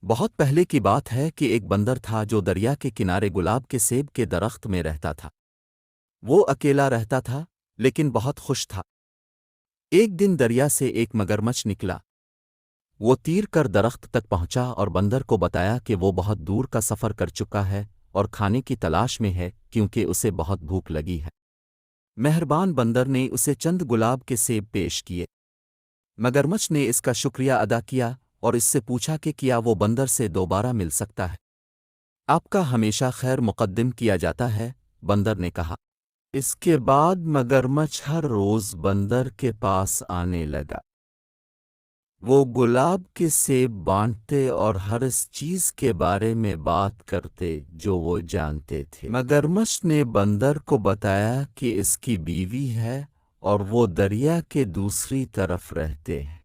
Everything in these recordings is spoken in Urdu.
بہت پہلے کی بات ہے کہ ایک بندر تھا جو دریا کے کنارے گلاب کے سیب کے درخت میں رہتا تھا۔ وہ اکیلا رہتا تھا لیکن بہت خوش تھا۔ ایک دن دریا سے ایک مگرمچھ نکلا۔ وہ تیر کر درخت تک پہنچا اور بندر کو بتایا کہ وہ بہت دور کا سفر کر چکا ہے اور کھانے کی تلاش میں ہے کیونکہ اسے بہت بھوک لگی ہے۔ مہربان بندر نے اسے چند گلاب کے سیب پیش کیے۔ مگرمچھ نے اس کا شکریہ ادا کیا اور اس سے پوچھا کہ کیا وہ بندر سے دوبارہ مل سکتا ہے۔ آپ کا ہمیشہ خیر مقدم کیا جاتا ہے، بندر نے کہا۔ اس کے بعد مگرمچھ ہر روز بندر کے پاس آنے لگا۔ وہ گلاب کے سیب بانٹتے اور ہر اس چیز کے بارے میں بات کرتے جو وہ جانتے تھے۔ مگرمچھ نے بندر کو بتایا کہ اس کی بیوی ہے اور وہ دریا کے دوسری طرف رہتے ہیں۔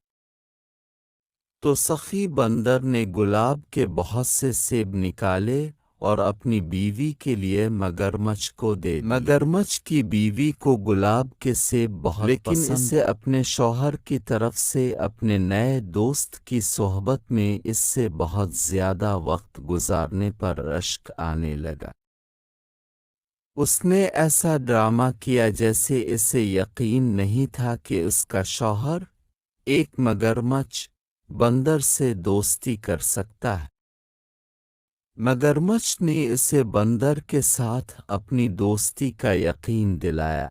تو سخی بندر نے گلاب کے بہت سے سیب نکالے اور اپنی بیوی کے لیے مگرمچھ کو دے دیے۔ مگرمچھ کی بیوی کو گلاب کے سیب بہت لیکن پسند اسے اپنے شوہر کی طرف سے اپنے نئے دوست کی صحبت میں اس سے بہت زیادہ وقت گزارنے پر رشک آنے لگا۔ اس نے ایسا ڈرامہ کیا جیسے اسے یقین نہیں تھا کہ اس کا شوہر، ایک مگرمچھ، بندر سے دوستی کر سکتا ہے۔ مگرمچھ نے اسے بندر کے ساتھ اپنی دوستی کا یقین دلایا۔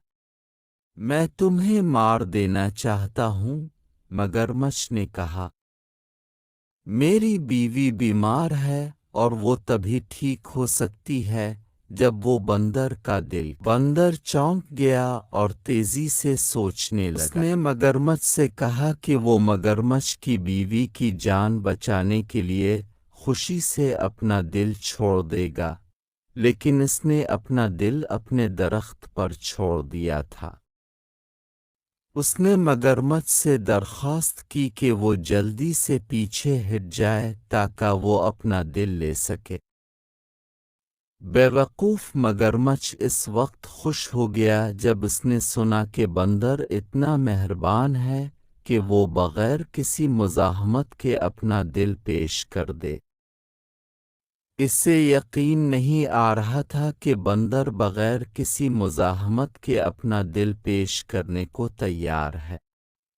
میں تمہیں مار دینا چاہتا ہوں، مگرمچھ نے کہا۔ میری بیوی بیمار ہے اور وہ تبھی ٹھیک ہو سکتی ہے جب وہ بندر کا دل۔ بندر چونک گیا اور تیزی سے سوچنے لگا۔ اس نے مگرمچھ سے کہا کہ وہ مگرمچھ کی بیوی کی جان بچانے کے لیے خوشی سے اپنا دل چھوڑ دے گا، لیکن اس نے اپنا دل اپنے درخت پر چھوڑ دیا تھا۔ اس نے مگرمچھ سے درخواست کی کہ وہ جلدی سے پیچھے ہٹ جائے تاکہ وہ اپنا دل لے سکے۔ بیوقوف مگرمچھ اس وقت خوش ہو گیا جب اس نے سنا کہ بندر اتنا مہربان ہے کہ وہ بغیر کسی مزاحمت کے اپنا دل پیش کر دے۔ اسے یقین نہیں آ رہا تھا کہ بندر بغیر کسی مزاحمت کے اپنا دل پیش کرنے کو تیار ہے۔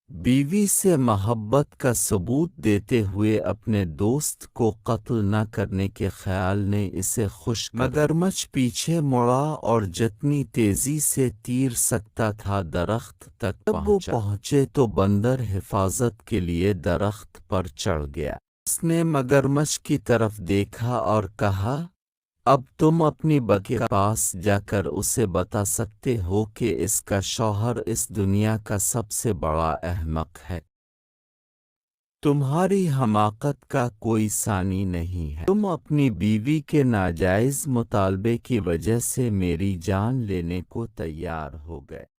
بیوی سے محبت کا ثبوت دیتے ہوئے اپنے دوست کو قتل نہ کرنے کے خیال نے اسے خوش کر دیا۔ مگرمچھ پیچھے مڑا اور جتنی تیزی سے تیر سکتا تھا درخت تک پہنچا۔ جب وہ پہنچے تو بندر حفاظت کے لیے درخت پر چڑھ گیا۔ اس نے مگرمچھ کی طرف دیکھا اور کہا، اب تم اپنی بیوی کے پاس جا کر اسے بتا سکتے ہو کہ اس کا شوہر اس دنیا کا سب سے بڑا احمق ہے۔ تمہاری حماقت کا کوئی ثانی نہیں ہے۔ تم اپنی بیوی کے ناجائز مطالبے کی وجہ سے میری جان لینے کو تیار ہو گئے۔